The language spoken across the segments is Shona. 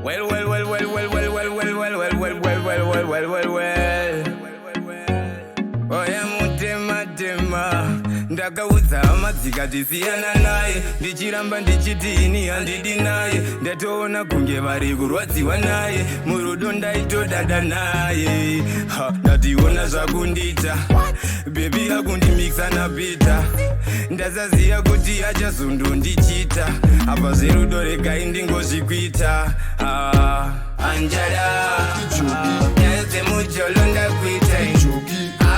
Well, well, well, well, well, well, well, well, well, well, well, well, well, well, well, well, well. Oya mutema tema ndakauza amadzika tisiyana naye ndichiramba ndichitini handidi naye ndatoona kunge vari kurwadziwa naye murudo ndaitodada naye ndationa zvakundita bebi akundimikisa napita ndasaziya kuti achazondondichita apa zverudo regai ndingozvikwita anjada nyaya dzemujolo ndakuita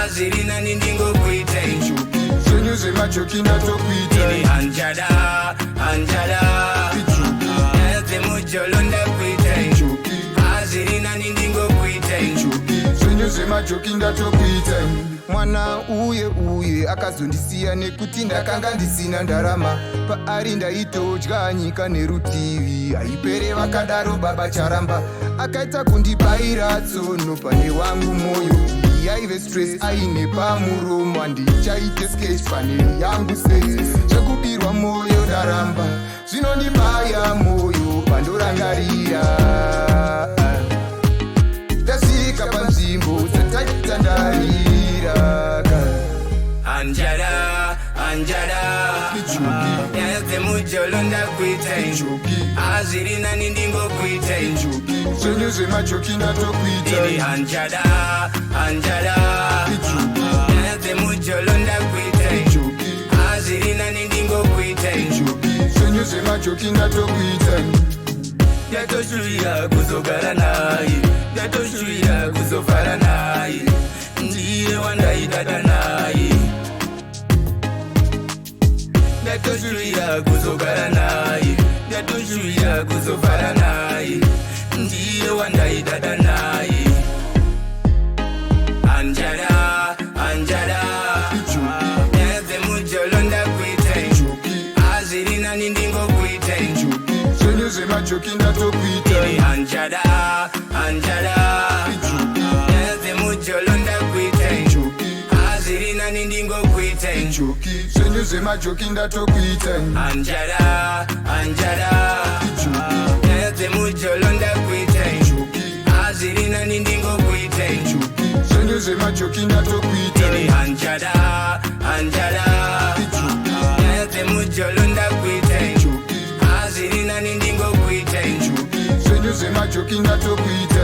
azviri nani ndingokuita zvenyu zvemajoki ndatokuita anjada nyaya dzemujolo ndakuita azviri nani ndingokuita zvenyu zvemajoki ndatokuita mwana uye akazondisiya nekuti ndakanga ndisina ndarama paari ndaitodya nyika nerutivi haipere vakadaro baba charamba akaita kundibayira tsono pane wangu moyo yaive stress aine pamuromo handichaite sketch pane yangu sex zvekubirwa moyo ndaramba zvinondibaya moyo pandorangarira ndasvika panzvimbo dzataita ndarira anjada nyaya dzemujolo ndakuita azviri nani ndingokuita zvenyu zvemajoki ndatokuita anjada nyaya dzemujolo ndakuita azviri nani ndingokuita zvenyu zvemajoki ndatokuita ndatoshuvira kuzogara naye ndatoshuvira kuzofara naye ndiye wandaidada naye ndatoshuvira kuzogara naye ndatoshuvira kuzofara naye ndiye wandaidada naye anjada nyaya dzemujolo ndakuita azviri nani ndingokuita zvenyu zvemajoki ndatokuita anjada nyaya dzemujolo ndakuita azviri nani ndingokuita zvenyu zvemajoki ndatokuita anjada nyaya dzemujolo ndakuita azviri nani ndingokuita zvenyu zvemajoki ndatokuita anjada nyaya dzemujolo ndakuita azviri nani ndingokuita zvenyu zvemajoki ndatokuita